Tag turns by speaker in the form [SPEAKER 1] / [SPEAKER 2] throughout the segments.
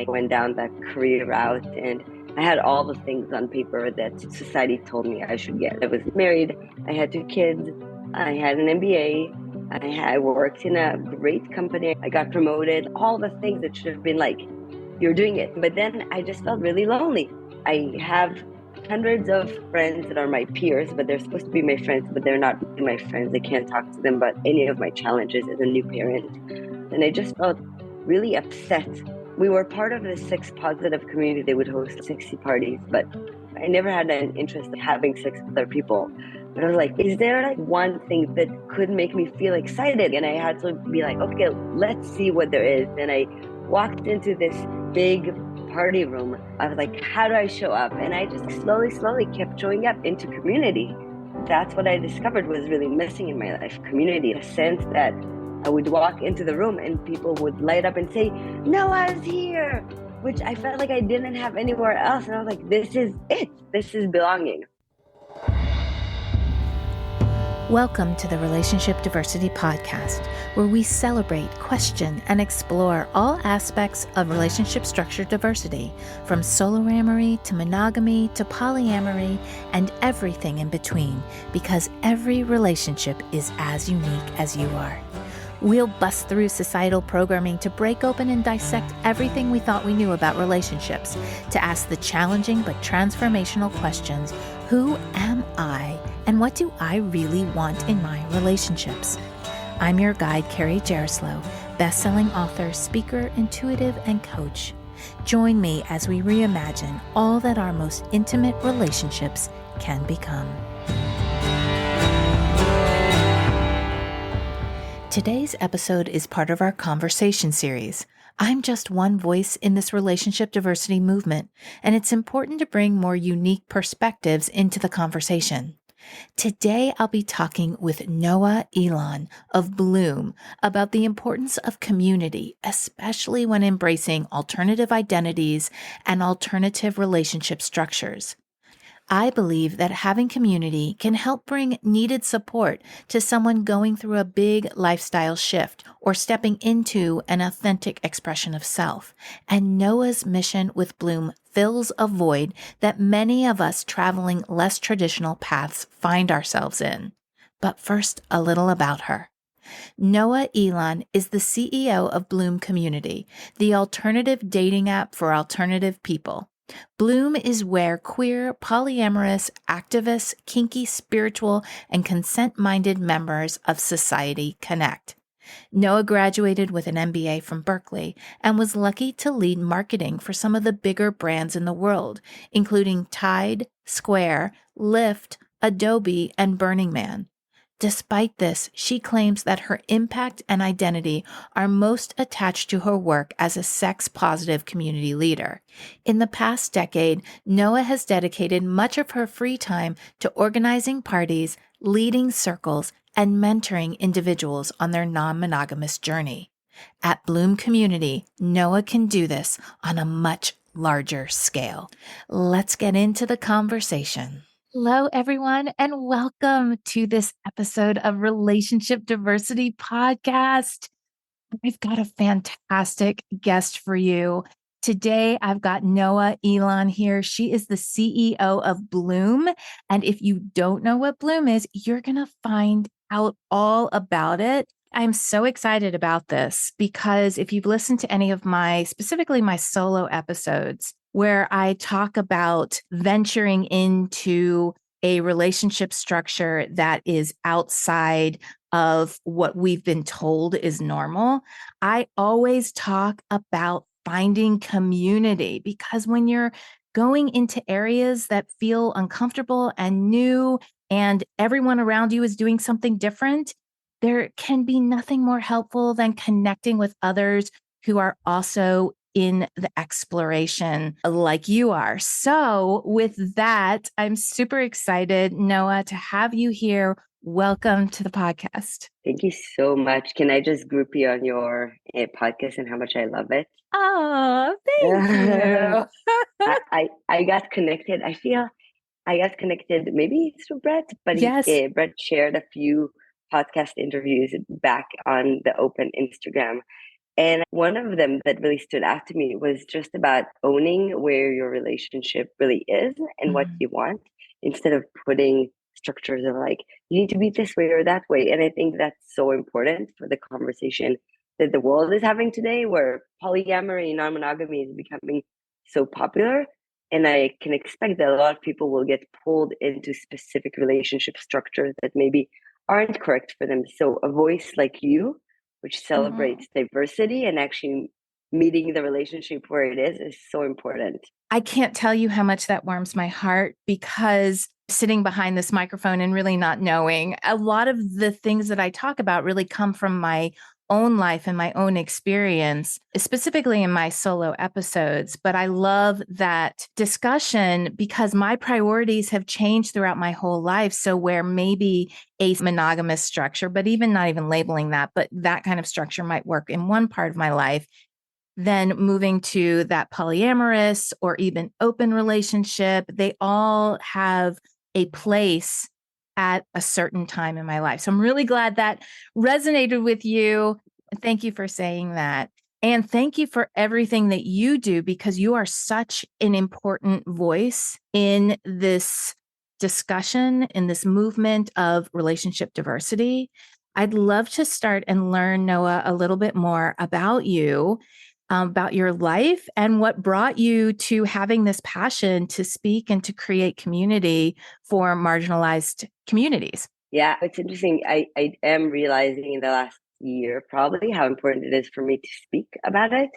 [SPEAKER 1] I went down that career route, and I had all the things on paper that society told me I should get. I was married, I had 2 kids, I had an MBA, I worked in a great company, I got promoted, all the things that should have been like, you're doing it. But then I just felt really lonely. I have hundreds of friends that are my peers, but they're supposed to be my friends, but they're not my friends. I can't talk to them about any of my challenges as a new parent. And I just felt really upset. We were part of the sex positive community. They would host sexy parties, but I never had an interest in having sex with other people. But I was like, is there like one thing that could make me feel excited? And I had to be like, okay, let's see what there is. And I walked into this big party room. I was like, how do I show up? And I just slowly kept showing up into community. That's what I discovered was really missing in my life, community, a sense that I would walk into the room and people would light up and say, Noah's here, which I felt like I didn't have anywhere else. And I was like, this is it. This is belonging.
[SPEAKER 2] Welcome to the Relationship Diversity Podcast, where we celebrate, question, and explore all aspects of relationship structure diversity, from soloamory to monogamy to polyamory and everything in between, because every relationship is as unique as you are. We'll bust through societal programming to break open and dissect everything we thought we knew about relationships, to ask the challenging but transformational questions: who am I, and what do I really want in my relationships? I'm your guide, Carrie Jaroslaw, best-selling author, speaker, intuitive, and coach. Join me as we reimagine all that our most intimate relationships can become. Today's episode is part of our conversation series. I'm just one voice in this relationship diversity movement, and it's important to bring more unique perspectives into the conversation. Today, I'll be talking with Noa Elan of Bloom about the importance of community, especially when embracing alternative identities and alternative relationship structures. I believe that having community can help bring needed support to someone going through a big lifestyle shift or stepping into an authentic expression of self. And Noa's mission with Bloom fills a void that many of us traveling less traditional paths find ourselves in. But first, a little about her. Noa Elan is the CEO of Bloom Community, the alternative dating app for alternative people. Bloom is where queer, polyamorous, activists, kinky, spiritual, and consent-minded members of society connect. Noa graduated with an MBA from Berkeley and was lucky to lead marketing for some of the bigger brands in the world, including Tide, Square, Lyft, Adobe, and Burning Man. Despite this, she claims that her impact and identity are most attached to her work as a sex-positive community leader. In the past decade, Noa has dedicated much of her free time to organizing parties, leading circles, and mentoring individuals on their non-monogamous journey. At Bloom Community, Noa can do this on a much larger scale. Let's get into the conversation. Hello, everyone, and welcome to this episode of Relationship Diversity Podcast. I've got a fantastic guest for you. Today, I've got Noa Elan here. She is the CEO of Bloom. And if you don't know what Bloom is, you're going to find out all about it. I'm so excited about this because if you've listened to any of specifically my solo episodes, where I talk about venturing into a relationship structure that is outside of what we've been told is normal, I always talk about finding community, because when you're going into areas that feel uncomfortable and new and everyone around you is doing something different, there can be nothing more helpful than connecting with others who are also in the exploration like you are. So with that, I'm super excited, Noa, to have you here. Welcome to the podcast.
[SPEAKER 1] Thank you so much. Can I just group you on your podcast and how much I love it?
[SPEAKER 2] Oh, thank you.
[SPEAKER 1] I got connected. I feel I got connected maybe through Brett, but
[SPEAKER 2] Yes.
[SPEAKER 1] Brett shared a few podcast interviews back on the open Instagram. And one of them that really stood out to me was just about owning where your relationship really is and what
[SPEAKER 2] Mhm.
[SPEAKER 1] you want, instead of putting structures of like, you need to be this way or that way. And I think that's so important for the conversation that the world is having today, where polyamory and non monogamy is becoming so popular. And I can expect that a lot of people will get pulled into specific relationship structures that maybe aren't correct for them. So, a voice like you, which
[SPEAKER 2] Mhm.
[SPEAKER 1] celebrates diversity and actually meeting the relationship where it is so important.
[SPEAKER 2] I can't tell you how much that warms my heart, because sitting behind this microphone and really not knowing, a lot of the things that I talk about really come from my own life and my own experience, specifically in my solo episodes. But I love that discussion because my priorities have changed throughout my whole life. So, where maybe a monogamous structure, but even not even labeling that, but that kind of structure might work in one part of my life, then moving to that polyamorous or even open relationship, they all have a place at a certain time in my life. So I'm really glad that resonated with you. Thank you for saying that. And thank you for everything that you do, because you are such an important voice in this discussion, in this movement of relationship diversity. I'd love to start and learn, Noa, a little bit more about your life and what brought you to having this passion to speak and to create community for marginalized communities.
[SPEAKER 1] Yeah, it's interesting. I am realizing in the last year probably how important it is for me to speak about it,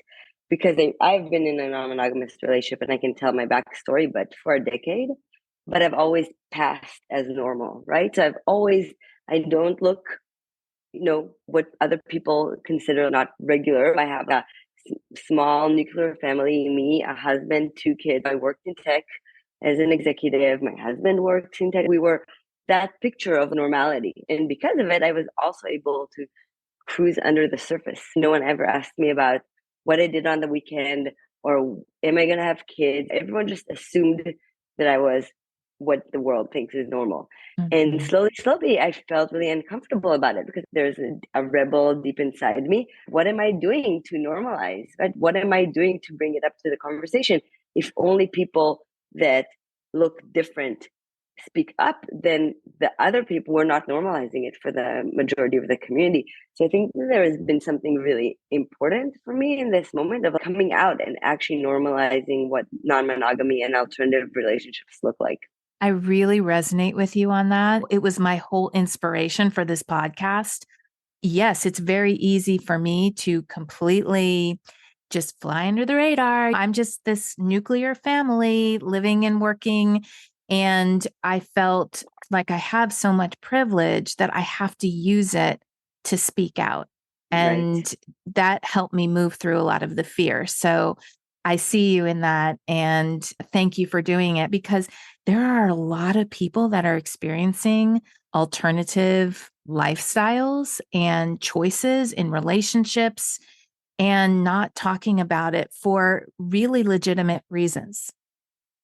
[SPEAKER 1] because I've been in a non monogamous relationship and I can tell my backstory, but for a decade, but I've always passed as normal, right? So I don't look, what other people consider not regular. I have a small nuclear family, me, a husband, two kids. I worked in tech as an executive. My husband works in tech. We were that picture of normality. And because of it, I was also able to cruise under the surface. No one ever asked me about what I did on the weekend or am I going to have kids. Everyone just assumed that I was what the world thinks is normal. And
[SPEAKER 2] Mhm.
[SPEAKER 1] slowly, I felt really uncomfortable about it because there's a rebel deep inside me. What am I doing to normalize? Right? What am I doing to bring it up to the conversation? If only people that look different speak up, then the other people were not normalizing it for the majority of the community. So I think there has been something really important for me in this moment of coming out and actually normalizing what non-monogamy and alternative relationships look like.
[SPEAKER 2] I really resonate with you on that. It was my whole inspiration for this podcast. Yes, it's very easy for me to completely just fly under the radar. I'm just this nuclear family living and working. And I felt like I have so much privilege that I have to use it to speak out.
[SPEAKER 1] Right.
[SPEAKER 2] And that helped me move through a lot of the fear. So I see you in that. And thank you for doing it, because there are a lot of people that are experiencing alternative lifestyles and choices in relationships and not talking about it for really legitimate reasons.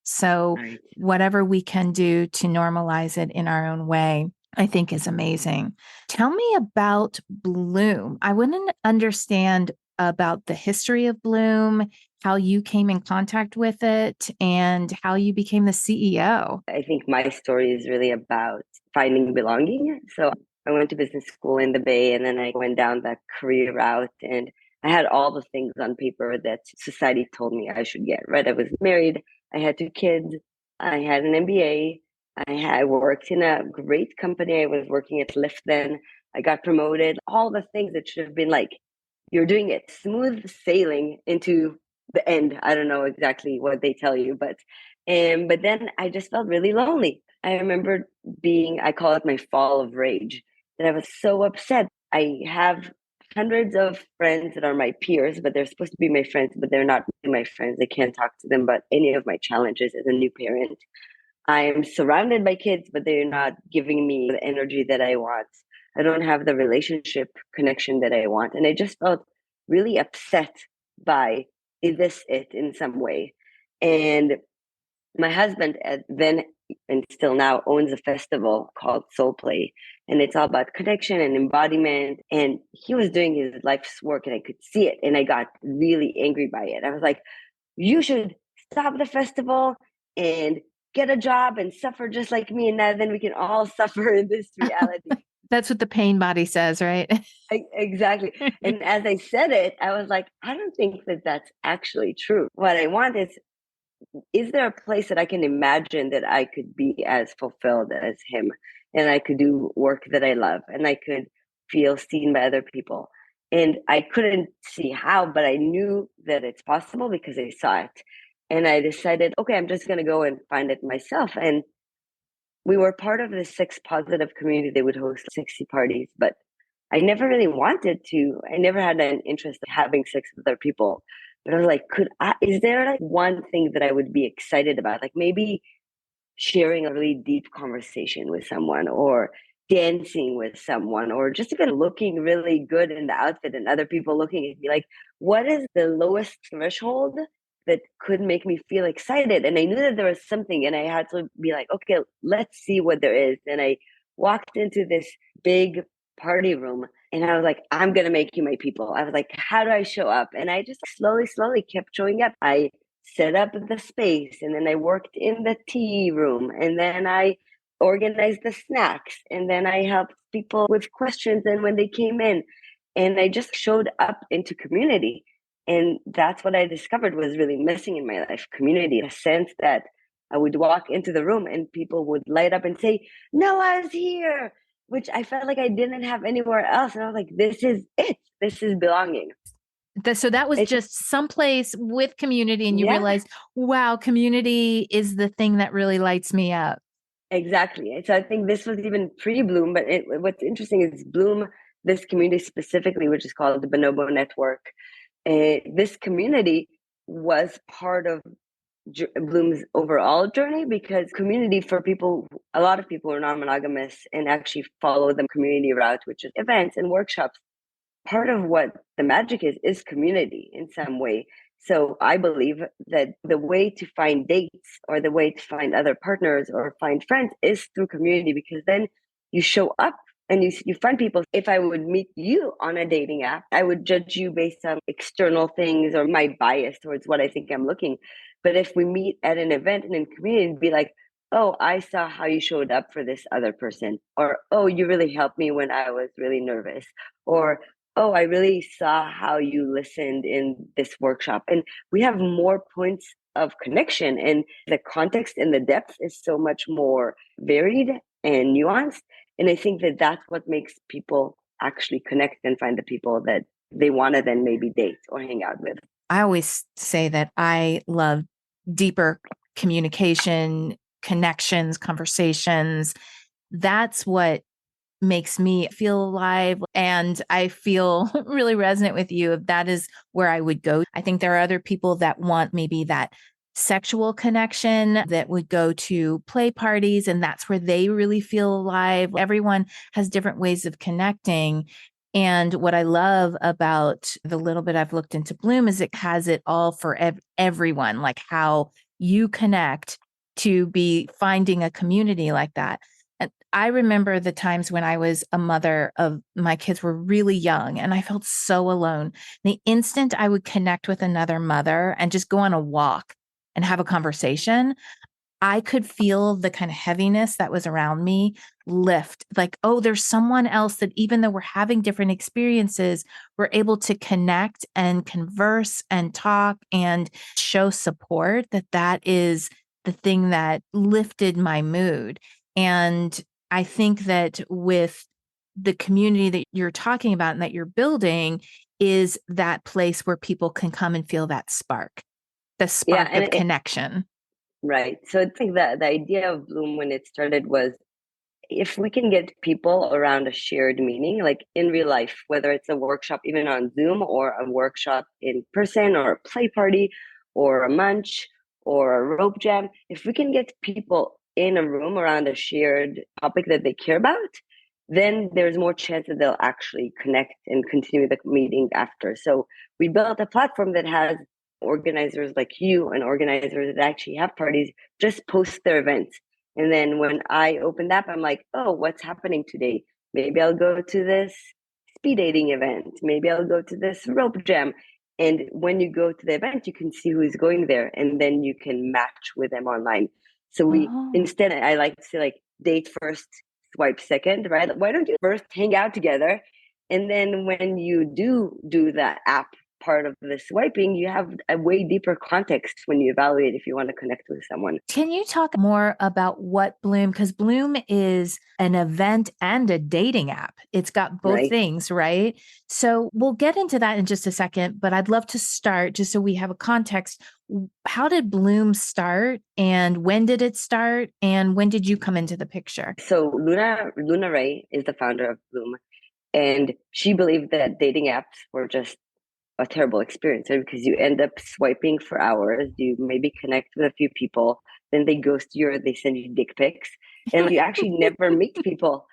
[SPEAKER 2] So,
[SPEAKER 1] Right.
[SPEAKER 2] whatever we can do to normalize it in our own way, I think is amazing. Tell me about Bloom. I want to understand about the history of Bloom, how you came in contact with it, and how you became the CEO.
[SPEAKER 1] I think my story is really about finding belonging. So I went to business school in the Bay and then I went down that career route, and I had all the things on paper that society told me I should get, right? I was married, I had two kids, I had an MBA, I had worked in a great company. I was working at Lyft then. I got promoted, all the things that should have been like, you're doing it smooth sailing into the end. I don't know exactly what they tell you, but then I just felt really lonely. I remember I call it my fall of rage, that I was so upset. I have hundreds of friends that are my peers, but they're supposed to be my friends, but they're not my friends. I can't talk to them about any of my challenges as a new parent. I am surrounded by kids, but they're not giving me the energy that I want. I don't have the relationship connection that I want. And I just felt really upset by, is this it in some way? And My husband then and still now owns a festival called Soul Play, and it's all about connection and embodiment. And he was doing his life's work, and I could see it, and I got really angry by it. I was like, "You should stop the festival and get a job and suffer just like me, and then we can all suffer in this reality."
[SPEAKER 2] That's what the pain body says, right?
[SPEAKER 1] Exactly. And as I said it, I was like, I don't think that that's actually true. What I want is there a place that I can imagine that I could be as fulfilled as him and I could do work that I love and I could feel seen by other people? And I couldn't see how, but I knew that it's possible because I saw it. And I decided, okay, I'm just going to go and find it myself. And we were part of the Sex Positive community. They would host sexy parties, but I never really wanted to. I never had an interest in having sex with other people. But I was like, is there like one thing that I would be excited about? Like maybe sharing a really deep conversation with someone or dancing with someone or just even looking really good in the outfit and other people looking at me. Like, what is the lowest threshold that could make me feel excited? And I knew that there was something, and I had to be like, okay, let's see what there is. And I walked into this big party room and I was like, I'm going to make you my people. I was like, how do I show up? And I just slowly kept showing up. I set up the space and then I worked in the tea room and then I organized the snacks and then I helped people with questions and when they came in and I just showed up into community. And that's what I discovered was really missing in my life, community, a sense that I would walk into the room and people would light up and say, Noah's here, which I felt like I didn't have anywhere else. And I was like, this is it. This is belonging.
[SPEAKER 2] So that was
[SPEAKER 1] It's
[SPEAKER 2] just someplace with community, and you
[SPEAKER 1] yeah,
[SPEAKER 2] realized, wow, community is the thing that really lights me up.
[SPEAKER 1] exactly. So I think this was even pre-Bloom, but what's interesting is Bloom, this community specifically, which is called the Bonobo Network. This community was part of Bloom's overall journey because community for people, a lot of people are non-monogamous and actually follow the community route, which is events and workshops. Part of what the magic is community in some way. So I believe that the way to find dates or the way to find other partners or find friends is through community because then you show up and you find people. If I would meet you on a dating app, I would judge you based on external things or my bias towards what I think I'm looking. But if we meet at an event and in community, be like, oh, I saw how you showed up for this other person, or oh, you really helped me when I was really nervous, or oh, I really saw how you listened in this workshop. And we have more points of connection, and the context and the depth is so much more varied and nuanced. And I think that that's what makes people actually connect and find the people that they want to then maybe date or hang out with.
[SPEAKER 2] I always say that I love deeper communication, connections, conversations. That's what makes me feel alive. And I feel really resonant with you. That is where I would go. I think there are other people that want maybe that sexual connection that would go to play parties, and that's where they really feel alive. Everyone has different ways of connecting. And what I love about the little bit I've looked into Bloom is it has it all for everyone, like how you connect to be finding a community like that. And I remember the times when I was a mother of my kids were really young and I felt so alone. The instant I would connect with another mother and just go on a walk and have a conversation, I could feel the kind of heaviness that was around me lift. Like, oh, there's someone else that even though we're having different experiences, we're able to connect and converse and talk and show support. That is the thing that lifted my mood. And I think that with the community that you're talking about and that you're building is that place where people can come and feel that spark, the
[SPEAKER 1] Yeah,
[SPEAKER 2] spark
[SPEAKER 1] and
[SPEAKER 2] of connection.
[SPEAKER 1] right. So I think that the idea of Bloom when it started was if we can get people around a shared meaning, like in real life, whether it's a workshop even on Zoom or a workshop in person or a play party or a munch or a rope jam, if we can get people in a room around a shared topic that they care about, then there's more chance that they'll actually connect and continue the meeting after. So we built a platform that has organizers like you and organizers that actually have parties just post their events. And then when I open that, I'm like, oh, what's happening today? Maybe I'll go to this speed dating event. Maybe I'll go to this rope jam. And when you go to the event, you can see who's going there, and then you can match with them online. So instead, I like to say like date first, swipe second, right? Why don't you first hang out together? And then when you do the app part of the swiping, you have a way deeper context when you evaluate if you want to connect with someone.
[SPEAKER 2] Can you talk more about what Bloom, because Bloom is an event and a dating app. It's got both things, right? So we'll get into that in just a second, but I'd love to start just so we have a context. How did Bloom start, and when did it start, and when did you come into the picture?
[SPEAKER 1] So Luna Ray is the founder of Bloom, and she believed that dating apps were just a terrible experience, right? Because you end up swiping for hours, you maybe connect with a few people, then they ghost you or they send you dick pics, and you actually never meet people.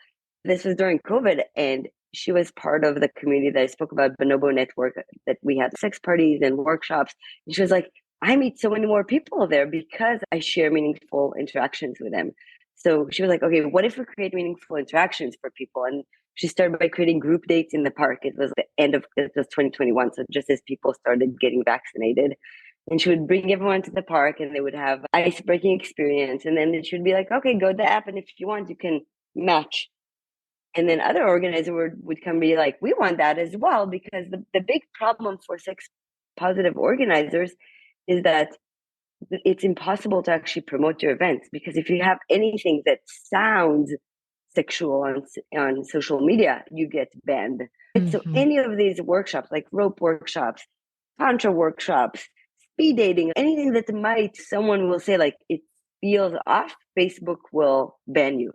[SPEAKER 1] This was during COVID, and she was part of the community that I spoke about, Bonobo Network, that we had sex parties and workshops. And she was like, I meet so many more people there because I share meaningful interactions with them. So she was like, okay, what if we create meaningful interactions for people? And she started by creating group dates in the park. It was 2021, so just as people started getting vaccinated. And she would bring everyone to the park, and they would have ice breaking experience. And then she would be like, okay, go to the app, and if you want, you can match. And then other organizers would come and be like, we want that as well, because the big problem for sex positive organizers is that it's impossible to actually promote your events, because if you have anything that sounds sexual on social media, you get banned. So any of these workshops, like rope workshops, tantra workshops, speed dating, anything that might, someone will say like it feels off, Facebook will ban you.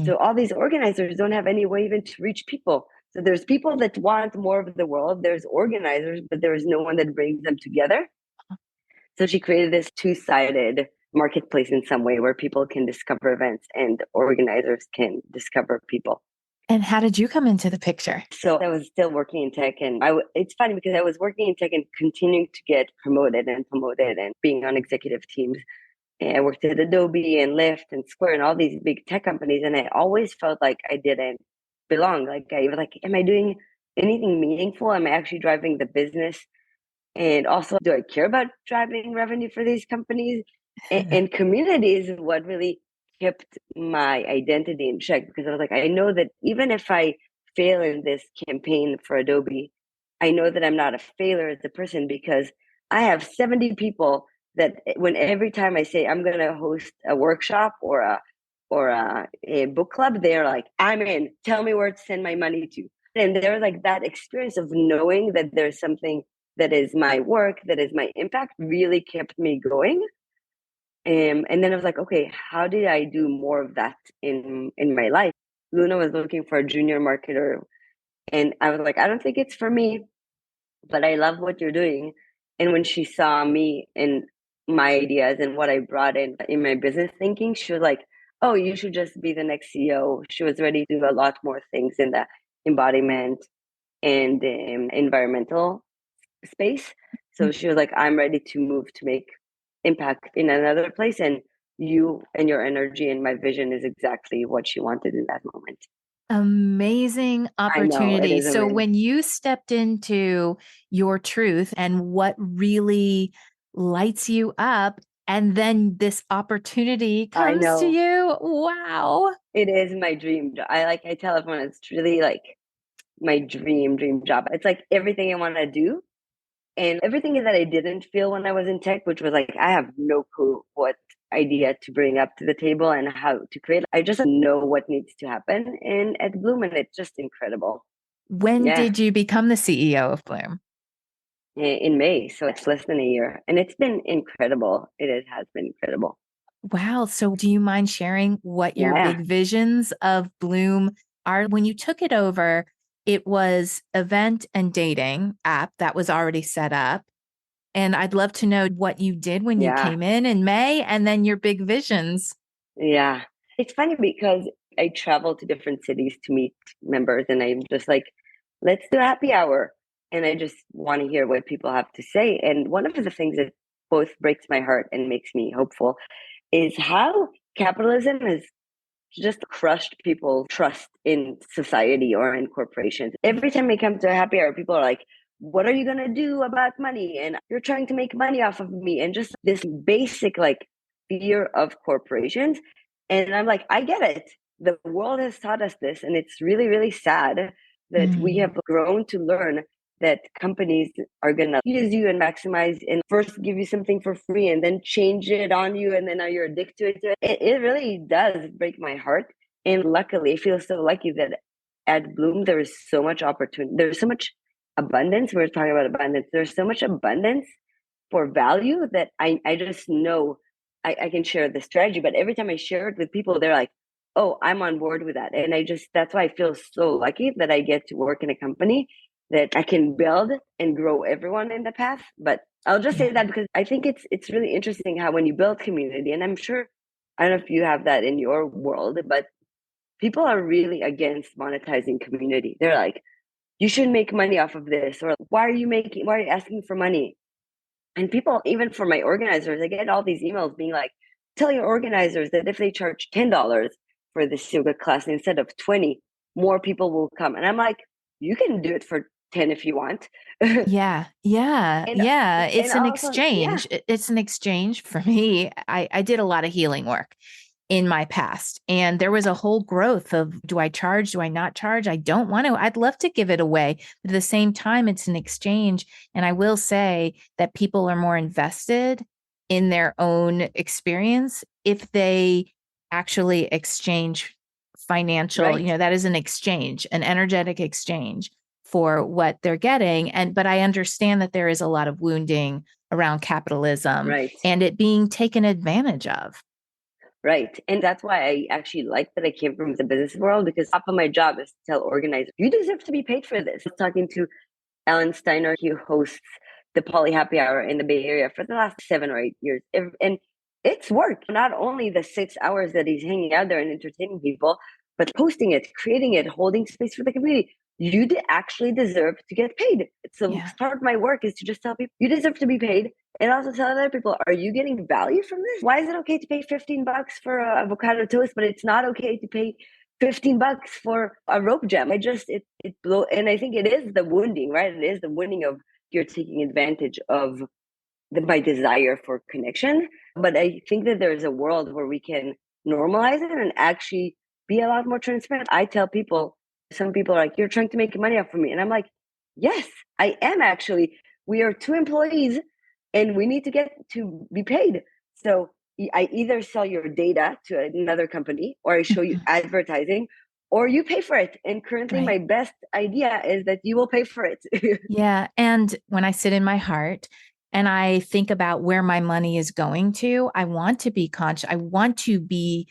[SPEAKER 1] So all these organizers don't have any way even to reach people. So there's people that want more of the world, there's organizers, but there is no one that brings them together. So she created this two-sided marketplace in some way where people can discover events and organizers can discover people.
[SPEAKER 2] And how did you come into the picture?
[SPEAKER 1] So I was still working in tech, and it's funny because I was working in tech and continuing to get promoted and being on executive teams. And I worked at Adobe and Lyft and Square and all these big tech companies, and I always felt like I didn't belong. Like I was like, am I doing anything meaningful? Am I actually driving the business? And also, do I care about driving revenue for these companies? And community is what really kept my identity in check, because I was like, I know that even if I fail in this campaign for Adobe, I know that I'm not a failure as a person, because I have 70 people that when every time I say I'm going to host a workshop or a book club, they're like, I'm in, tell me where to send my money to. And there's like that experience of knowing that there's something that is my work, that is my impact, really kept me going. And then I was like, okay, how did I do more of that in my life? Luna was looking for a junior marketer, and I was like, I don't think it's for me, but I love what you're doing. And when she saw me and my ideas and what I brought in my business thinking, she was like, oh, you should just be the next CEO. She was ready to do a lot more things in the embodiment and environmental space. So she was like, I'm ready to move to make impact in another place. And you and your energy and my vision is exactly what she wanted in that moment.
[SPEAKER 2] Amazing opportunity. So when you stepped into your truth and what really lights you up, and then this opportunity comes to you, wow.
[SPEAKER 1] It is my dream. I tell everyone it's really like my dream job. It's like everything I want to do. And everything that I didn't feel when I was in tech, which was like, I have no clue what idea to bring up to the table and how to create. I just know what needs to happen. And at Bloom, and it's just incredible.
[SPEAKER 2] When did you become the CEO of Bloom?
[SPEAKER 1] In May. So it's less than a year. And it's been incredible. Has been incredible.
[SPEAKER 2] Wow. So do you mind sharing what your big visions of Bloom are? When you took it over, it was event and dating app that was already set up. And I'd love to know what you did when you came in May, and then your big visions.
[SPEAKER 1] Yeah. It's funny because I travel to different cities to meet members, and I'm just like, let's do a happy hour. and I just want to hear what people have to say. And one of the things that both breaks my heart and makes me hopeful is how capitalism has just crushed people's trust in society or in corporations. Every time we come to a happy hour, people are like, what are you going to do about money? And you're trying to make money off of me. And just this basic like fear of corporations. And I'm like, I get it. The world has taught us this. And it's really, really sad that we have grown to learn that companies are going to use you and maximize and first give you something for free and then change it on you. And then now you're addicted to it. It really does break my heart. And luckily, I feel so lucky that at Bloom, there is so much opportunity. There's so much abundance. We're talking about abundance. There's so much abundance for value that I just know I can share the strategy. But every time I share it with people, they're like, oh, I'm on board with that. And that's why I feel so lucky that I get to work in a company that I can build and grow everyone in the path. But I'll just say that because I think it's really interesting how when you build community, and I'm sure, I don't know if you have that in your world, but people are really against monetizing community. They're like, you shouldn't make money off of this, or why are you asking for money? And people, even for my organizers, I get all these emails being like, tell your organizers that if they charge $10 for this yoga class instead of 20, more people will come. And I'm like, you can do it for 10 if you want.
[SPEAKER 2] Yeah, yeah,
[SPEAKER 1] and
[SPEAKER 2] yeah.
[SPEAKER 1] and
[SPEAKER 2] It's an
[SPEAKER 1] also, yeah,
[SPEAKER 2] exchange. It's an exchange for me. I did a lot of healing work in my past, and there was a whole growth of, do I charge? Do I not charge? I don't want to. I'd love to give it away. But at the same time, it's an exchange. And I will say that people are more invested in their own experience if they actually exchange financial,
[SPEAKER 1] right,
[SPEAKER 2] that is an exchange, an energetic exchange for what they're getting. But I understand that there is a lot of wounding around capitalism
[SPEAKER 1] right.
[SPEAKER 2] and it being taken advantage of.
[SPEAKER 1] Right. And that's why I actually like that I came from the business world, because half of my job is to tell organizers, you deserve to be paid for this. I was talking to Alan Steiner, he hosts the Poly Happy Hour in the Bay Area for the last 7 or 8 years. And it's work. Not only the 6 hours that he's hanging out there and entertaining people, but posting it, creating it, holding space for the community. You actually deserve to get paid. So
[SPEAKER 2] Yeah.
[SPEAKER 1] part of my work is to just tell people, you deserve to be paid. And also tell other people, are you getting value from this? Why is it okay to pay $15 for avocado toast, but it's not okay to pay $15 for a rope jam? It blow, and I think it is the wounding, right? It is the wounding of you're taking advantage of my desire for connection. But I think that there's a world where we can normalize it and actually be a lot more transparent. I tell people, some people are like, you're trying to make money off of me. And I'm like, yes, I am actually. We are two employees and we need to get to be paid. So I either sell your data to another company, or I show you advertising, or you pay for it. And currently
[SPEAKER 2] Right.
[SPEAKER 1] my best idea is that you will pay for it.
[SPEAKER 2] Yeah. And when I sit in my heart and I think about where my money is going to, I want to be conscious. I want to be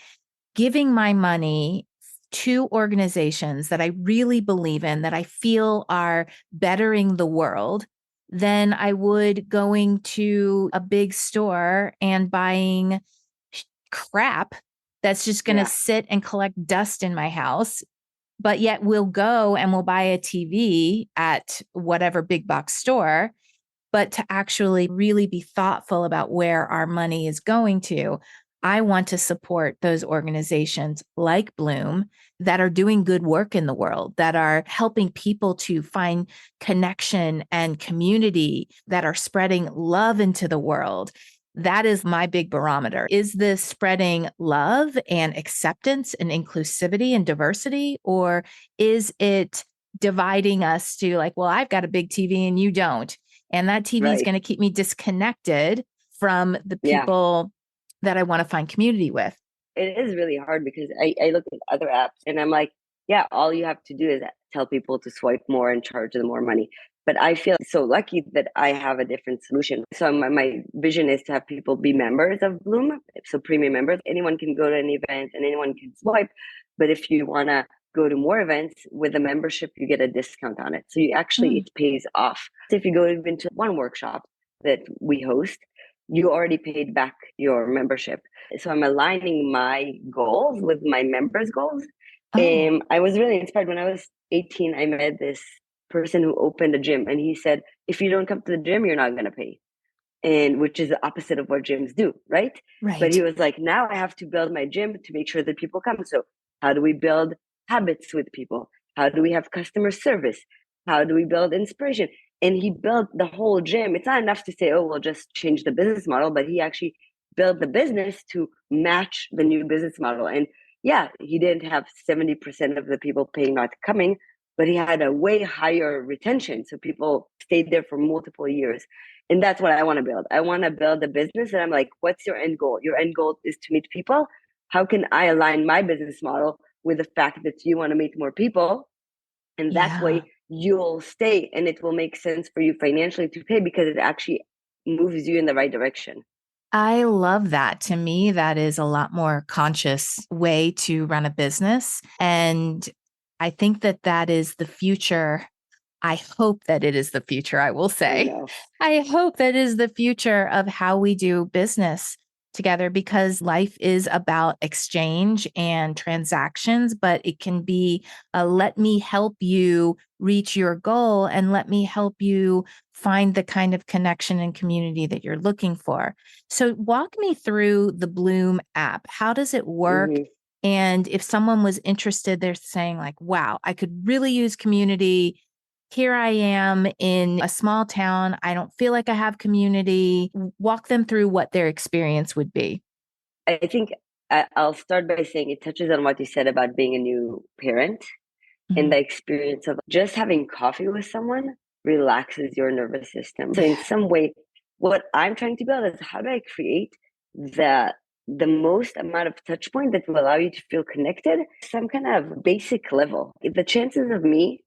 [SPEAKER 2] giving my money to organizations that I really believe in, that I feel are bettering the world, than I would going to a big store and buying crap that's just going to
[SPEAKER 1] Yeah,
[SPEAKER 2] sit and collect dust in my house. But yet we'll go and we'll buy a TV at whatever big box store. But to actually really be thoughtful about where our money is going to, I want to support those organizations like Bloom that are doing good work in the world, that are helping people to find connection and community, that are spreading love into the world. That is my big barometer. Is this spreading love and acceptance and inclusivity and diversity? Or is it dividing us to like, well, I've got a big TV and you don't? And that TV is
[SPEAKER 1] right.
[SPEAKER 2] going to keep me disconnected from the
[SPEAKER 1] Yeah.
[SPEAKER 2] people that I want to find community with.
[SPEAKER 1] It is really hard because I look at other apps and I'm like, yeah, all you have to do is tell people to swipe more and charge them more money. But I feel so lucky that I have a different solution. So my vision is to have people be members of Bloom. So premium members, anyone can go to an event and anyone can swipe. But if you want to go to more events with a membership, you get a discount on it. So you actually,
[SPEAKER 2] Mm.
[SPEAKER 1] it pays off. So if you go even to one workshop that we host, you already paid back your membership. So I'm aligning my goals with my members' goals.
[SPEAKER 2] Oh,
[SPEAKER 1] I was really inspired when I was 18. I met this person who opened a gym, and he said, if you don't come to the gym, you're not going to pay. And which is the opposite of what gyms do, right? But he
[SPEAKER 2] Right.
[SPEAKER 1] was like, now I have to build my gym to make sure that people come. So how do we build habits with people? How do we have customer service? How do we build inspiration? And he built the whole gym. It's not enough to say, oh, we'll just change the business model, but he actually built the business to match the new business model. And yeah, he didn't have 70% of the people paying not coming, but he had a way higher retention. So people stayed there for multiple years. And that's what I want to build. I want to build a business and I'm like, what's your end goal? Your end goal is to meet people. How can I align my business model with the fact that you want to meet more people? And that
[SPEAKER 2] Yeah.
[SPEAKER 1] way you'll stay and it will make sense for you financially to pay because it actually moves you in the right direction.
[SPEAKER 2] I love that. To me, that is a lot more conscious way to run a business. And I think that that is the future. I hope that it is the future, I will
[SPEAKER 1] I
[SPEAKER 2] say.
[SPEAKER 1] know.
[SPEAKER 2] I hope that is the future of how we do business together because life is about exchange and transactions, but it can be let me help you reach your goal and let me help you find the kind of connection and community that you're looking for. So, walk me through the Bloom app. How does it work?
[SPEAKER 1] Mm-hmm.
[SPEAKER 2] And if someone was interested, they're saying, like, wow, I could really use community. Here I am in a small town. I don't feel like I have community. Walk them through what their experience would be.
[SPEAKER 1] I think I'll start by saying it touches on what you said about being a new parent and
[SPEAKER 2] Mhm.
[SPEAKER 1] the experience of just having coffee with someone relaxes your nervous system. So in some way, what I'm trying to build is how do I create the the most amount of touch point that will allow you to feel connected, some kind of basic level. The chances of me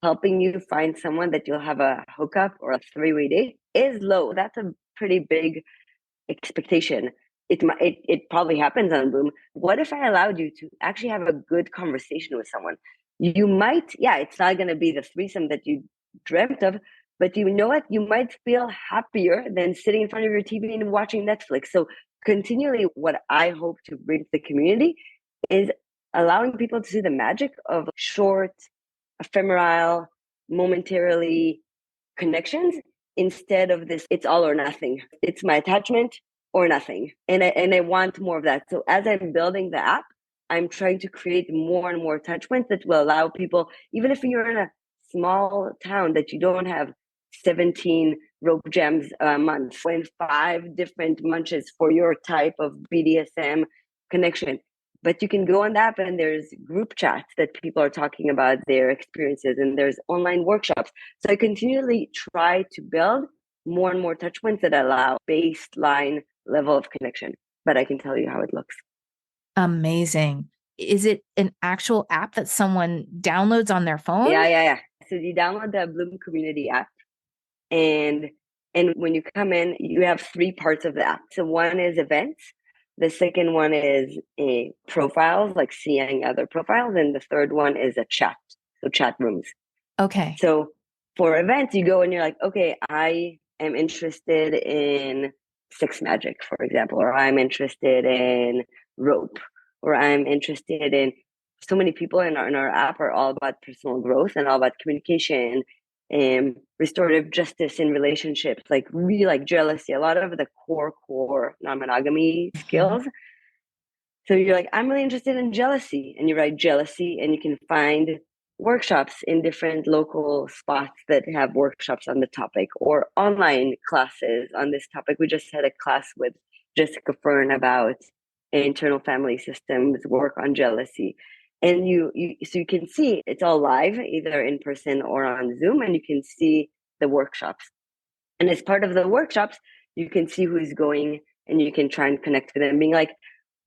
[SPEAKER 1] helping you find someone that you'll have a hookup or a three-way date is low. That's a pretty big expectation. It probably happens on Bloom. What if I allowed you to actually have a good conversation with someone? You might, yeah, it's not going to be the threesome that you dreamt of, but you know what? You might feel happier than sitting in front of your TV and watching Netflix. So continually, what I hope to bring to the community is allowing people to see the magic of short, ephemeral, momentarily connections instead of this it's all or nothing. It's my attachment or nothing. And I want more of that. So as I'm building the app, I'm trying to create more and more touch points that will allow people, even if you're in a small town that you don't have 17 rope jams a month and 5 different munches for your type of BDSM connection, but you can go on the app and there's group chats that people are talking about their experiences and there's online workshops. So I continually try to build more and more touch points that allow baseline level of connection. But I can tell you how it looks.
[SPEAKER 2] Amazing. Is it an actual app that someone downloads on their phone?
[SPEAKER 1] Yeah. So you download the Bloom Community app, and when you come in, you have 3 parts of the app. So one is events. The second one is a profiles, like seeing other profiles, and the third one is a chat, so chat rooms.
[SPEAKER 2] Okay.
[SPEAKER 1] So for events, you go and you're like, okay, I am interested in sex magic, for example, or I'm interested in rope, or I'm interested in so many people in our app are all about personal growth and all about communication and restorative justice in relationships, like really like jealousy, a lot of the core non-monogamy
[SPEAKER 2] Mhm.
[SPEAKER 1] skills. So you're like, I'm really interested in jealousy. And you write jealousy, and you can find workshops in different local spots that have workshops on the topic or online classes on this topic. We just had a class with Jessica Fern about internal family systems, work on jealousy. And so you can see it's all live, either in person or on Zoom, and you can see the workshops. And as part of the workshops, you can see who's going and you can try and connect with them, being like,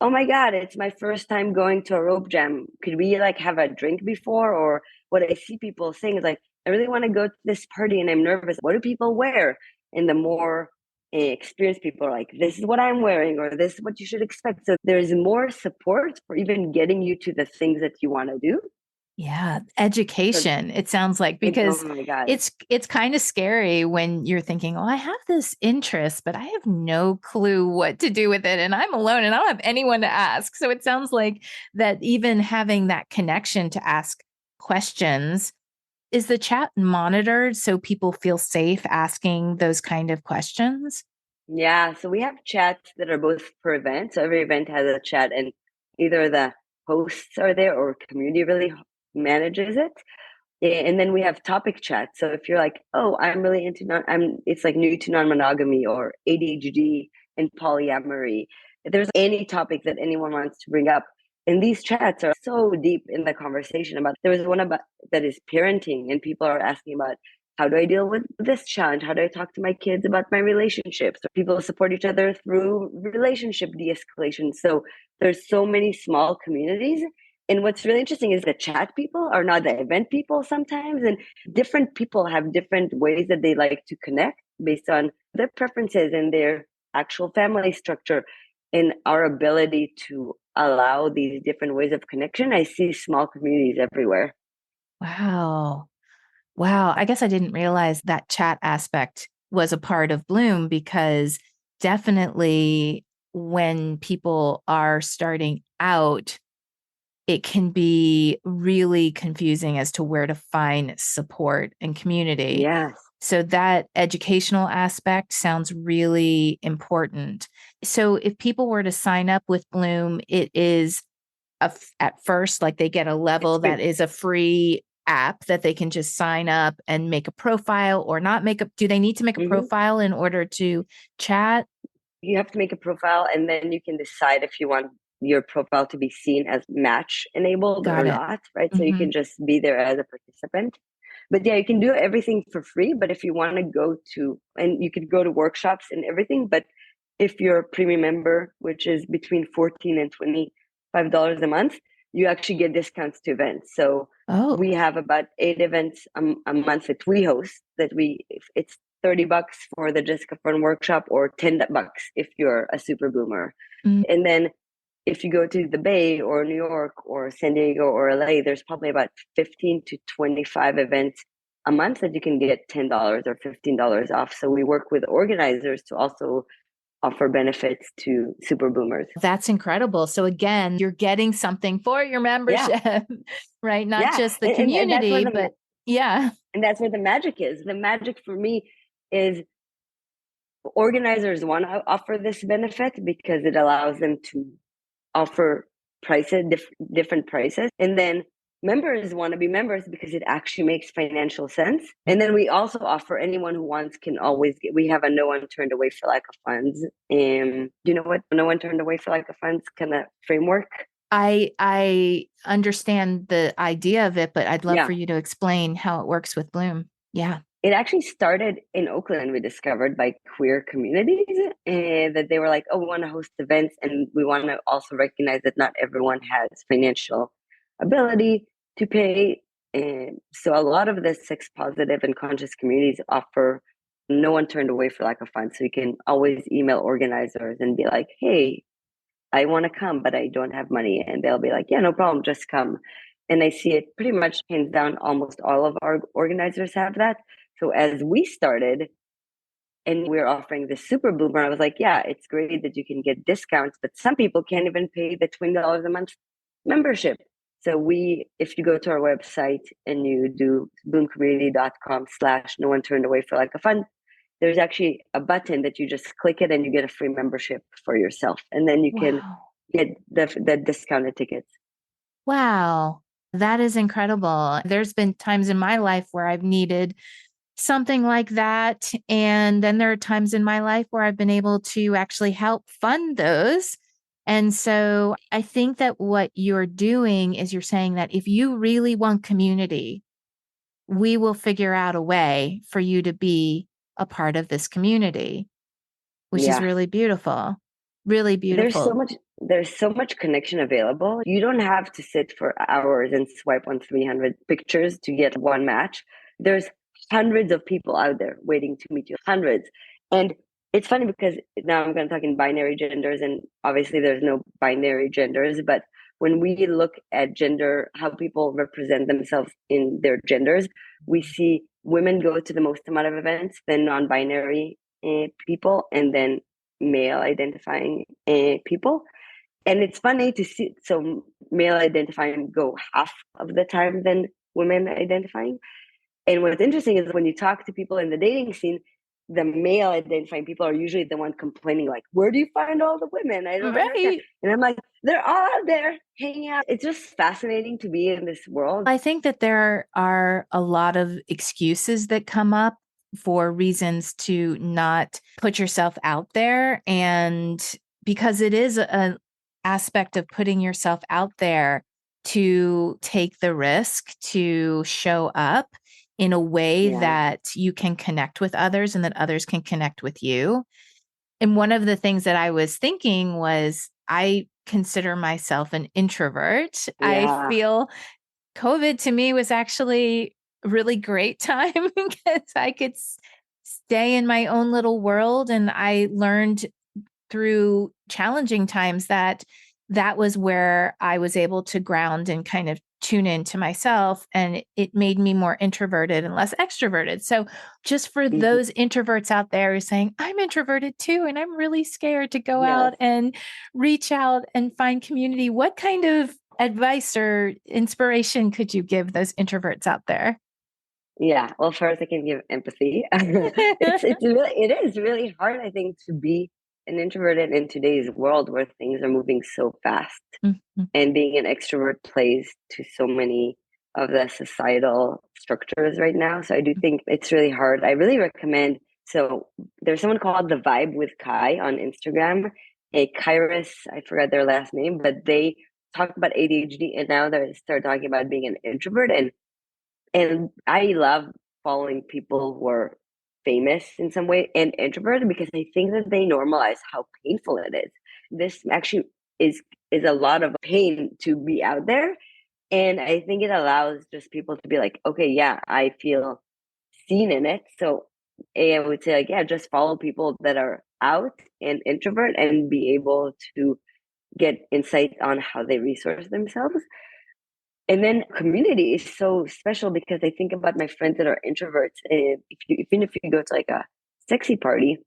[SPEAKER 1] oh my God, it's my first time going to a rope jam. Could we like have a drink before? Or what I see people saying is like, I really want to go to this party and I'm nervous. What do people wear? And the more experienced people are like, this is what I'm wearing, or this is what you should expect. So there's more support for even getting you to the things that you want to do.
[SPEAKER 2] Yeah,
[SPEAKER 1] So
[SPEAKER 2] education, it sounds like,
[SPEAKER 1] oh
[SPEAKER 2] because
[SPEAKER 1] my God.
[SPEAKER 2] it's kind of scary when you're thinking, "Oh, I have this interest, but I have no clue what to do with it, and I'm alone, and I don't have anyone to ask." So it sounds like that even having that connection to ask questions Is the chat monitored so people feel safe asking those kind of questions?
[SPEAKER 1] Yeah, so we have chats that are both per event. So every event has a chat, and either the hosts are there or community really manages it. And then we have topic chats. So if you're like, oh, I'm really into it's like new to non-monogamy or ADHD and polyamory. If there's any topic that anyone wants to bring up, and these chats are so deep in the conversation about. There was one about that is parenting, and people are asking about how do I deal with this challenge? How do I talk to my kids about my relationships? So people support each other through relationship de-escalation. So there's so many small communities, and what's really interesting is the chat people are not the event people sometimes. And different people have different ways that they like to connect based on their preferences and their actual family structure and our ability to allow these different ways of connection. I see small communities everywhere.
[SPEAKER 2] Wow. Wow. I guess I didn't realize that chat aspect was a part of Bloom, because definitely when people are starting out, it can be really confusing as to where to find support and community.
[SPEAKER 1] Yes.
[SPEAKER 2] So that educational aspect sounds really important. So if people were to sign up with Bloom, it is at first, like, they get a
[SPEAKER 1] It's
[SPEAKER 2] level that
[SPEAKER 1] free.
[SPEAKER 2] is a free app that they can just sign up and make a profile, or not make a, do they need to make a
[SPEAKER 1] Mm-hmm.
[SPEAKER 2] profile in order to chat?
[SPEAKER 1] You have to make a profile, and then you can decide if you want your profile to be seen as match enabled or
[SPEAKER 2] Got it.
[SPEAKER 1] not, right? So you
[SPEAKER 2] Mm-hmm.
[SPEAKER 1] can just be there as a participant. But yeah, you can do everything for free. But if you want to go to, and you could go to workshops and everything, but if you're a premium member, which is between $14 and $25 a month, you actually get discounts to events. So
[SPEAKER 2] Oh.
[SPEAKER 1] we have about 8 events a month that we host. It's $30 for the Jessica Fern workshop, or $10 if you're a super boomer.
[SPEAKER 2] Mm.
[SPEAKER 1] And then if you go to the Bay or New York or San Diego or LA, there's probably about 15 to 25 events a month that you can get $10 or $15 off. So we work with organizers to also offer benefits to super boomers.
[SPEAKER 2] That's incredible. So again, you're getting something for your
[SPEAKER 1] Yeah,
[SPEAKER 2] membership, right? Not
[SPEAKER 1] yeah,
[SPEAKER 2] just the
[SPEAKER 1] and that's where
[SPEAKER 2] community, but yeah.
[SPEAKER 1] the magic is. The magic for me is organizers want to offer this benefit because it allows them to offer different prices, and then members want to be members because it actually makes financial sense. And then we also offer anyone who wants can always get. We have a no one turned away for lack of funds. And do you know what no one turned away for lack of funds kind of framework?
[SPEAKER 2] I understand the idea of it, but I'd love
[SPEAKER 1] Yeah,
[SPEAKER 2] for you to explain how it works with Bloom. Yeah.
[SPEAKER 1] it actually started in Oakland. We discovered by queer communities, and that they were like, oh, we want to host events, and we want to also recognize that not everyone has financial ability to pay. And so a lot of the sex positive and conscious communities offer no one turned away for lack of funds. So you can always email organizers and be like, hey, I want to come, but I don't have money. And they'll be like, yeah, no problem, just come. And I see it pretty much hands down. Almost all of our organizers have that. So as we started and we're offering the super boomer, I was like, yeah, it's great that you can get discounts, but some people can't even pay the $20 a month membership. So if you go to our website and you do bloomcommunity.com/no one turned away for like a fund, there's actually a button that you just click it and you get a free membership for yourself. And then you can
[SPEAKER 2] Wow.
[SPEAKER 1] get the discounted tickets.
[SPEAKER 2] Wow. That is incredible. There's been times in my life where I've needed something like that. And then there are times in my life where I've been able to actually help fund those. And so I think that what you're doing is you're saying that if you really want community, we will figure out a way for you to be a part of this community, which is
[SPEAKER 1] Yeah.
[SPEAKER 2] really beautiful. Really
[SPEAKER 1] There's so
[SPEAKER 2] beautiful.
[SPEAKER 1] much there's so much connection available. You don't have to sit for hours and swipe on 300 pictures to get one match. There's hundreds of people out there waiting to meet you, hundreds. And it's funny because now I'm going to talk in binary genders, and obviously there's no binary genders, but when we look at gender, how people represent themselves in their genders, we see women go to the most amount of events, then non-binary people, and then male identifying people. And it's funny to see, so male identifying go half of the time than women identifying. And what's interesting is when you talk to people in the dating scene, the male identifying people are usually the one complaining, like, where do you find all the women? I don't understand.
[SPEAKER 2] Right.
[SPEAKER 1] And I'm like, they're all out there hanging out. It's just fascinating to be in this world.
[SPEAKER 2] I think that there are a lot of excuses that come up for reasons to not put yourself out there. And because it is an aspect of putting yourself out there to take the risk to show up in a way
[SPEAKER 1] Yeah.
[SPEAKER 2] that you can connect with others and that others can connect with you. And one of the things that I was thinking was I consider myself an introvert. I
[SPEAKER 1] Yeah.
[SPEAKER 2] feel COVID to me was actually a really great time because I could stay in my own little world. And I learned through challenging times that that was where I was able to ground and kind of tune into myself. And it made me more introverted and less extroverted. So, just for
[SPEAKER 1] Mhm.
[SPEAKER 2] those introverts out there who are saying, I'm introverted too, and I'm really scared to go
[SPEAKER 1] Yes.
[SPEAKER 2] out and reach out and find community, what kind of advice or inspiration could you give those introverts out there?
[SPEAKER 1] Yeah. Well, first I can give empathy. It is really hard, I think, to be an introverted in today's world where things are moving so fast.
[SPEAKER 2] Mhm.
[SPEAKER 1] And being an extrovert plays to so many of the societal structures right now. So I do think it's really hard. I really recommend. So there's someone called The Vibe with Kai on Instagram, a Kairos, I forgot their last name, but they talk about ADHD and now they start talking about being an introvert. And I love following people who are famous in some way and introverted because I think that they normalize how painful it is. This actually is a lot of pain to be out there. And I think it allows just people to be like, okay, yeah, I feel seen in it. So I would say like, yeah, just follow people that are out and introvert and be able to get insight on how they resource themselves. And then community is so special because I think about my friends that are introverts. And even if you go to like a sexy party,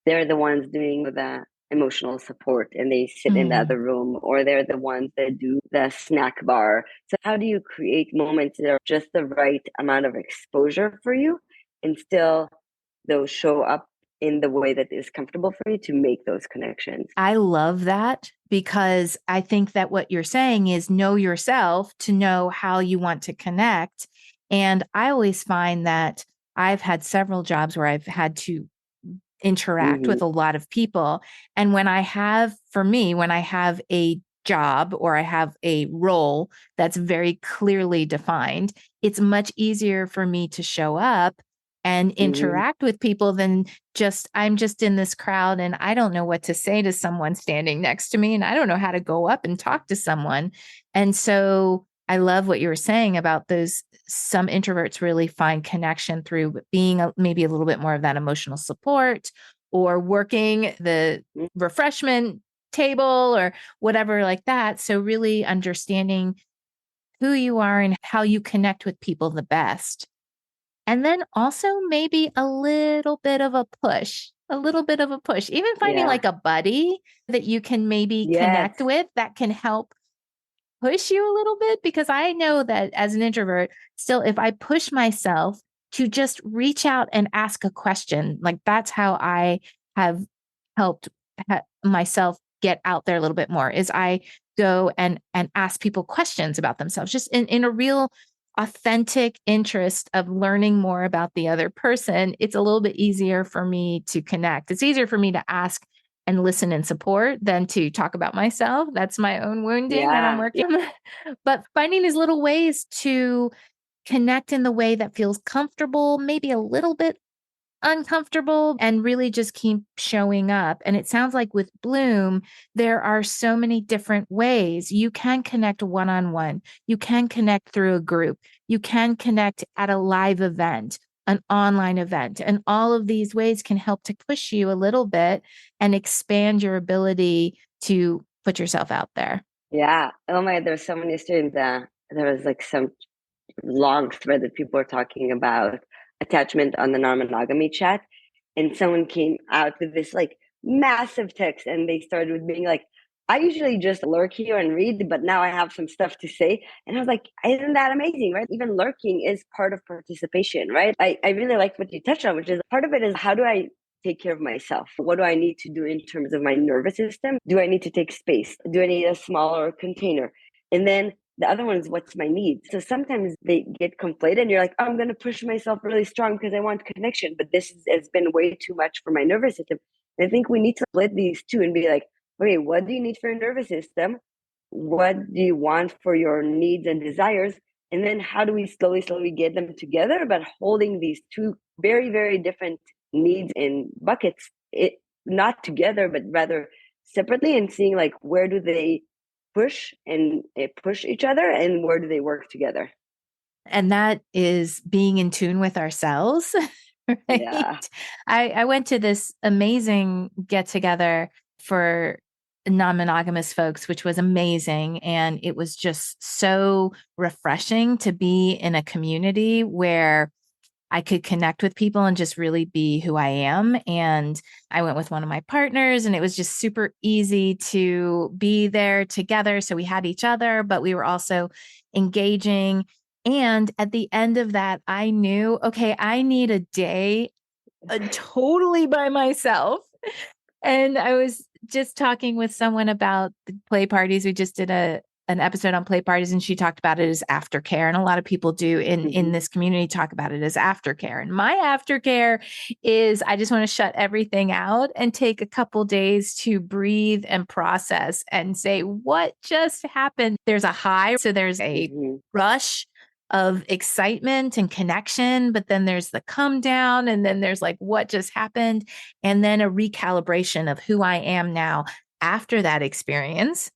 [SPEAKER 1] they're the ones doing the emotional support and they sit in the
[SPEAKER 2] Mm.
[SPEAKER 1] other room, or they're the ones that do the snack bar. So how do you create moments that are just the right amount of exposure for you and still those show up in the way that is comfortable for you to make those connections?
[SPEAKER 2] I love that because I think that what you're saying is know yourself to know how you want to connect. And I always find that I've had several jobs where I've had to interact
[SPEAKER 1] Hmm.
[SPEAKER 2] with a lot of people. And when I have, for me, when I have a job or I have a role that's very clearly defined, it's much easier for me to show up and
[SPEAKER 1] Hmm.
[SPEAKER 2] interact with people than just, I'm just in this crowd and I don't know what to say to someone standing next to me and I don't know how to go up and talk to someone. And so I love what you were saying about those. Some introverts really find connection through being maybe a little bit more of that emotional support or working the refreshment table or whatever like that. So, really understanding who you are and how you connect with people the best. And then also maybe a little bit of a push, even finding
[SPEAKER 1] Yeah.
[SPEAKER 2] like a buddy that you can maybe
[SPEAKER 1] Yes.
[SPEAKER 2] connect with that can help push you a little bit because I know that as an introvert, still, if I push myself to just reach out and ask a question, like that's how I have helped myself get out there a little bit more is I go and ask people questions about themselves just in a real authentic interest of learning more about the other person. It's a little bit easier for me to connect. It's easier for me to ask and listen and support than to talk about myself. That's my own wounding that I'm
[SPEAKER 1] Yeah.
[SPEAKER 2] working on. But finding these little ways to connect in the way that feels comfortable, maybe a little bit uncomfortable, and really just keep showing up. And it sounds like with Bloom, there are so many different ways you can connect one on one. You can connect through a group. You can connect at a live event, an online event. And all of these ways can help to push you a little bit and expand your ability to put yourself out there.
[SPEAKER 1] Yeah. Oh my, there's so many students. There was like some long thread that people were talking about attachment on the non-monogamy chat, and someone came out with this like massive text, and they started with being like, I usually just lurk here and read, but now I have some stuff to say. And I was like, isn't that amazing, right? Even lurking is part of participation, right? I really like what you touched on, which is part of it is how do I take care of myself? What do I need to do in terms of my nervous system? Do I need to take space? Do I need a smaller container? And then the other one is what's my need. So sometimes they get conflated and you're like, oh, I'm going to push myself really strong because I want connection. But has been way too much for my nervous system. And I think we need to split these two and be like, okay, what do you need for your nervous system? What do you want for your needs and desires? And then how do we slowly get them together? But holding these two very, very different needs in buckets, not together, but rather separately, and seeing like where do they push each other and where do they work together.
[SPEAKER 2] And that is being in tune with ourselves, right?
[SPEAKER 1] Yeah.
[SPEAKER 2] I went to this amazing get together for non-monogamous folks, which was amazing. And it was just so refreshing to be in a community where I could connect with people and just really be who I am. And I went with one of my partners, and it was just super easy to be there together. So we had each other, but we were also engaging. And at the end of that, I knew, okay, I need a day totally by myself. And I was just talking with someone about the play parties. We just did an episode on play parties, and she talked about it as aftercare. And a lot of people do in this community talk about it as aftercare. And my aftercare is I just want to shut everything out and take a couple days to breathe and process and say, what just happened? There's a high. So there's a rush of excitement and connection, but then there's the come down, and then there's like what just happened, and then a recalibration of who I am now after that experience,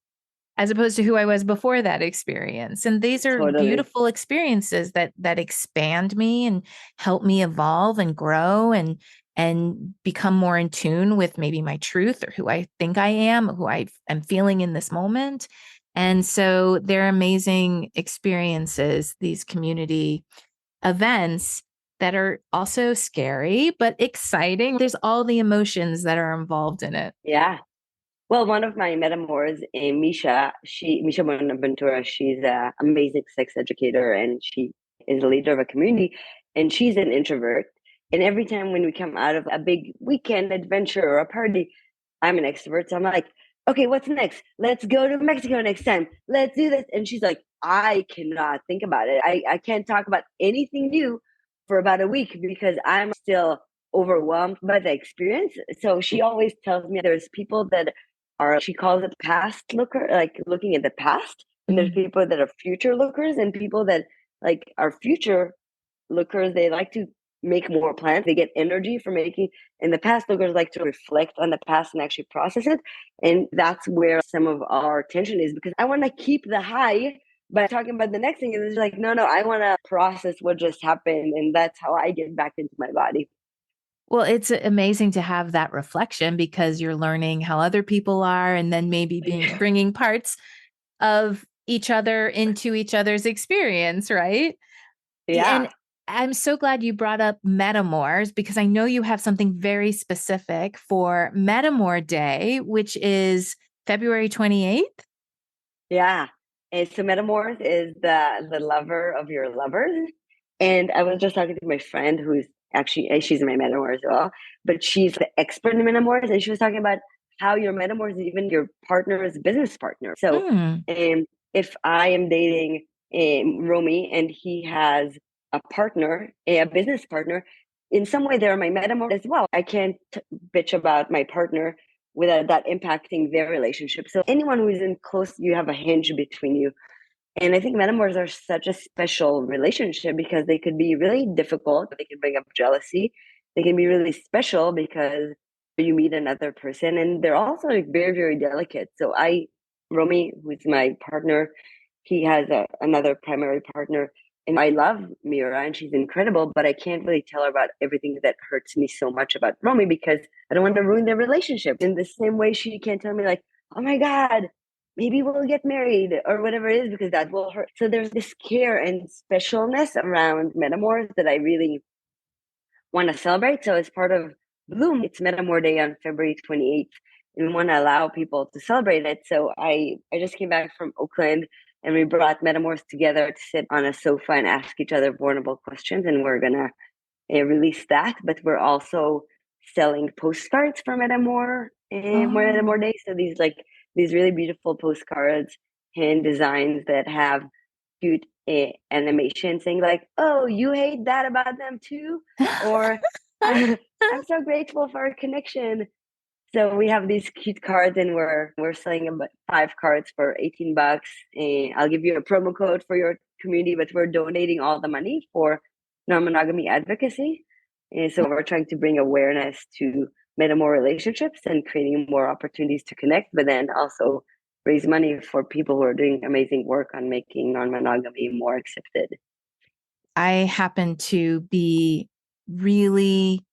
[SPEAKER 2] as opposed to who I was before that experience. And these are
[SPEAKER 1] Totally.
[SPEAKER 2] beautiful experiences that expand me and help me evolve and grow and become more in tune with maybe my truth or who I think I am, who I am feeling in this moment. And so they're amazing experiences, these community events that are also scary, but exciting. There's all the emotions that are involved in it.
[SPEAKER 1] Yeah. Well, one of my metamors, Misha Bonaventura, she's an amazing sex educator and she is a leader of a community, and she's an introvert. And every time when we come out of a big weekend adventure or a party, I'm an extrovert. So I'm like, okay, what's next? Let's go to Mexico next time. Let's do this. And she's like, I cannot think about it. I can't talk about anything new for about a week because I'm still overwhelmed by the experience. So she always tells me there's people that are, she calls it past looker, like looking at the past. And there's people that are future lookers, and people that like are future lookers. They like to make more plans. They get energy from making. And the past lookers like to reflect on the past and actually process it. And that's where some of our tension is, because I want to keep the high by talking about the next thing. And it's like, no, I want to process what just happened. And that's how I get back into my body.
[SPEAKER 2] Well, it's amazing to have that reflection because you're learning how other people are, and then maybe bringing parts of each other into each other's experience, right?
[SPEAKER 1] Yeah.
[SPEAKER 2] And I'm so glad you brought up Metamors, because I know you have something very specific for Metamor Day, which is February 28th.
[SPEAKER 1] Yeah. And so metamorph is the lover of your lovers. And I was just talking to my friend who's actually, she's my metamorph as well, but she's the expert in metamorphs. And she was talking about how your metamorph is even your partner's business partner. So
[SPEAKER 2] Mm.
[SPEAKER 1] if I am dating Romy and he has a partner, a business partner, in some way they're my metamorph as well. I can't bitch about my partner without that impacting their relationship. So anyone who is in close, you have a hinge between you. And I think metamors are such a special relationship because they could be really difficult. They can bring up jealousy. They can be really special because you meet another person, and they're also like very, very delicate. So Romy, who's my partner, he has another primary partner. And I love Mira and she's incredible, but I can't really tell her about everything that hurts me so much about Romy because I don't want to ruin their relationship. In the same way, she can't tell me, like, oh my God, maybe we'll get married or whatever it is, because that will hurt. So there's this care and specialness around metamors that I really want to celebrate. So as part of Bloom, it's Metamor Day on February 28th. and we want to allow people to celebrate it. So I just came back from Oakland, and we brought metamors together to sit on a sofa and ask each other vulnerable questions, and we're gonna release that. But we're also selling postcards for Metamor Day. So these really beautiful postcards, hand designs that have cute animation saying like, "Oh, you hate that about them too," or "I'm so grateful for our connection." So we have these cute cards, and we're selling about 5 cards for $18. And I'll give you a promo code for your community, but we're donating all the money for non-monogamy advocacy. And so we're trying to bring awareness to metamor relationships and creating more opportunities to connect, but then also raise money for people who are doing amazing work on making non-monogamy more accepted.
[SPEAKER 2] I happen to be really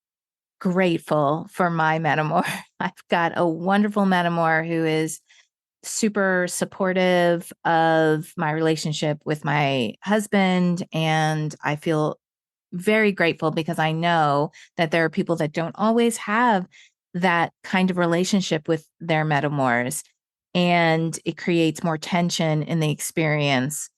[SPEAKER 2] grateful for my metamor. I've got a wonderful metamor who is super supportive of my relationship with my husband. And I feel very grateful because I know that there are people that don't always have that kind of relationship with their metamors. And it creates more tension in the experience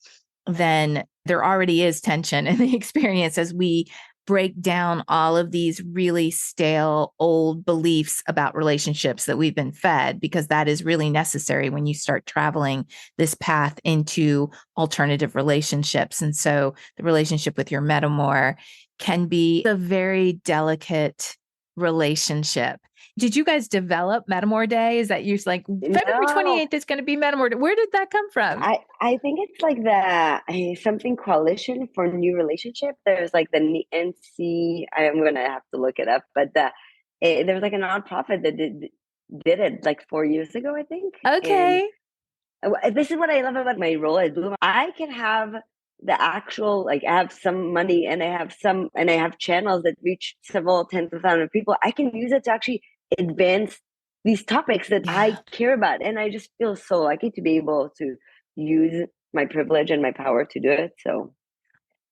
[SPEAKER 2] than there already is tension in the experience as we break down all of these really stale old beliefs about relationships that we've been fed, because that is really necessary when you start traveling this path into alternative relationships. And so the relationship with your metamor can be a very delicate relationship. Did you guys develop Metamor Day? Is that you're like February
[SPEAKER 1] No,
[SPEAKER 2] 28th is going to be Metamor Day? Where did that come from?
[SPEAKER 1] I think it's like the something coalition for new relationship. There's like the NC. I'm gonna have to look it up, but there's like a nonprofit that did it like 4 years ago, I think. And
[SPEAKER 2] Okay.
[SPEAKER 1] this is what I love about my role at Bloom. I can have the actual like I have some money, and I have channels that reach several tens of thousands of people. I can use it to actually advance these topics that
[SPEAKER 2] Yeah.
[SPEAKER 1] I care about, and I just feel so lucky to be able to use my privilege and my power to do it. So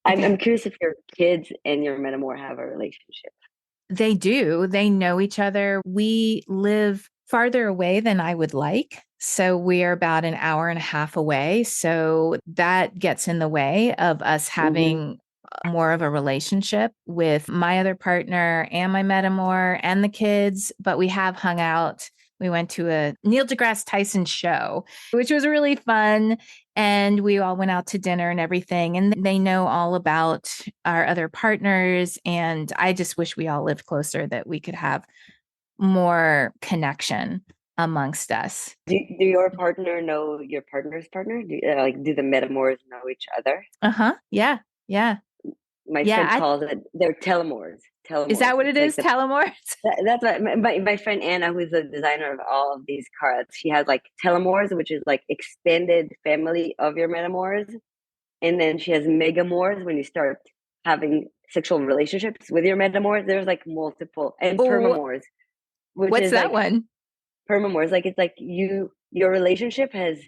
[SPEAKER 1] I'm curious if your kids and your metamor have a relationship.
[SPEAKER 2] They do. They know each other. We live farther away than I would like. So we're about an hour and a half away. So that gets in the way of us
[SPEAKER 1] Mm-hmm.
[SPEAKER 2] having more of a relationship with my other partner and my metamor and the kids. But we have hung out. We went to a Neil deGrasse Tyson show, which was really fun. And we all went out to dinner and everything. And they know all about our other partners. And I just wish we all lived closer, that we could have more connection amongst us.
[SPEAKER 1] Do your partner know your partner's partner? Do the metamors know each other?
[SPEAKER 2] Uh-huh. Yeah. Yeah.
[SPEAKER 1] My
[SPEAKER 2] Yeah.
[SPEAKER 1] friend calls it they're telemores.
[SPEAKER 2] Is
[SPEAKER 1] Telemores.
[SPEAKER 2] that what it
[SPEAKER 1] It's like
[SPEAKER 2] is? Telemore?
[SPEAKER 1] that's what my friend Anna, who's the designer of all of these cards, she has like telemores, which is like extended family of your metamors, and then she has megamores when you start having sexual relationships with your metamors. There's like multiple, and
[SPEAKER 2] Oh,
[SPEAKER 1] permamores, which
[SPEAKER 2] what's
[SPEAKER 1] is
[SPEAKER 2] that
[SPEAKER 1] like
[SPEAKER 2] one?
[SPEAKER 1] permamores. Like it's like your relationship has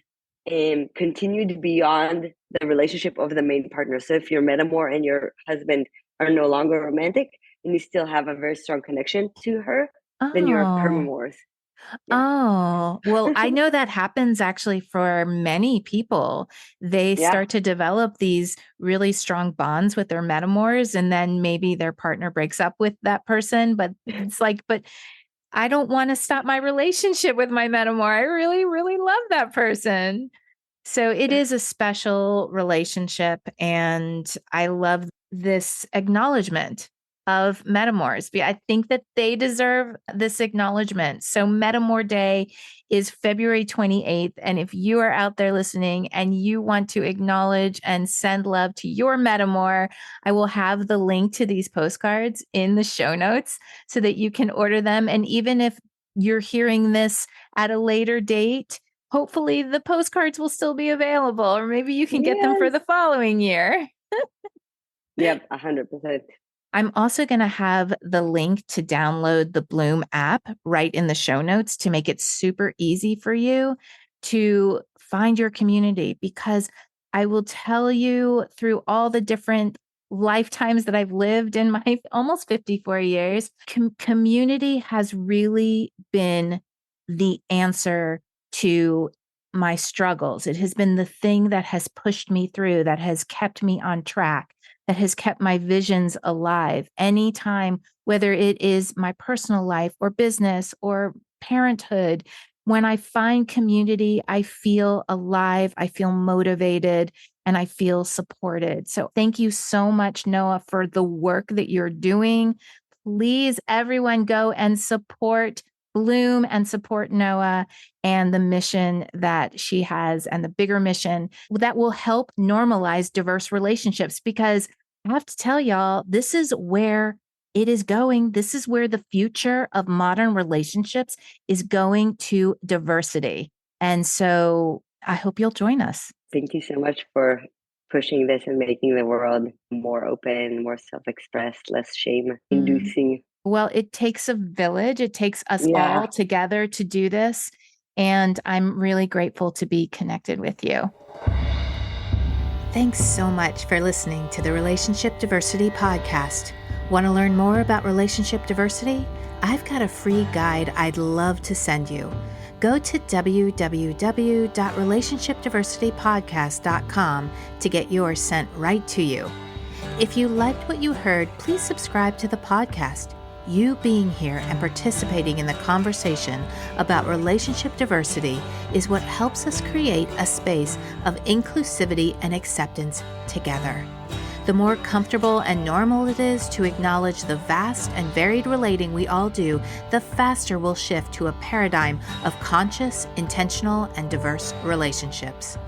[SPEAKER 1] continued beyond the relationship of the main partner. So if your metamor and your husband are no longer romantic and you still have a very strong connection to her, then you're
[SPEAKER 2] Oh.
[SPEAKER 1] permamors. Yeah.
[SPEAKER 2] Oh, well, I know that happens actually for many people. They
[SPEAKER 1] Yeah.
[SPEAKER 2] start to develop these really strong bonds with their metamors, and then maybe their partner breaks up with that person. But it's like, but I don't want to stop my relationship with my metamor. I really, really love that person. So it is a special relationship. And I love this acknowledgement of metamors. I think that they deserve this acknowledgement. So Metamor Day is February 28th. And if you are out there listening and you want to acknowledge and send love to your metamor, I will have the link to these postcards in the show notes so that you can order them. And even if you're hearing this at a later date, hopefully the postcards will still be available, or maybe you can get them for
[SPEAKER 1] Yes.
[SPEAKER 2] the following year.
[SPEAKER 1] Yep. 100%.
[SPEAKER 2] I'm also going to have the link to download the Bloom app right in the show notes to make it super easy for you to find your community, because I will tell you, through all the different lifetimes that I've lived in my almost 54 years, community has really been the answer to my struggles. It has been the thing that has pushed me through, that has kept me on track, that has kept my visions alive. Anytime, whether it is my personal life or business or parenthood, when I find community, I feel alive, I feel motivated, and I feel supported. So thank you so much, Noa, for the work that you're doing. Please, everyone, go and support Bloom and support Noa and the mission that she has and the bigger mission that will help normalize diverse relationships. Because I have to tell y'all, this is where it is going. This is where the future of modern relationships is going, to diversity. And so I hope you'll join us.
[SPEAKER 1] Thank you so much for pushing this and making the world more open, more self-expressed, less shame-inducing.
[SPEAKER 2] Well, it takes a village. It takes us all together to do this. And I'm really grateful to be connected with you. Thanks so much for listening to the Relationship Diversity Podcast. Want to learn more about relationship diversity? I've got a free guide I'd love to send you. Go to www.relationshipdiversitypodcast.com to get yours sent right to you. If you liked what you heard, please subscribe to the podcast. You being here and participating in the conversation about relationship diversity is what helps us create a space of inclusivity and acceptance together. The more comfortable and normal it is to acknowledge the vast and varied relating we all do, the faster we'll shift to a paradigm of conscious, intentional, and diverse relationships.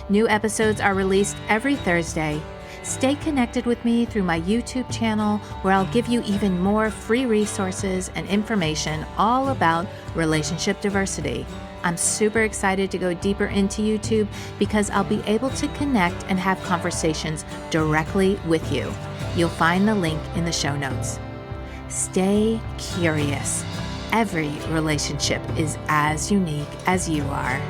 [SPEAKER 2] New episodes are released every Thursday. Stay connected with me through my YouTube channel, where I'll give you even more free resources and information all about relationship diversity. I'm super excited to go deeper into YouTube because I'll be able to connect and have conversations directly with you. You'll find the link in the show notes. Stay curious. Every relationship is as unique as you are.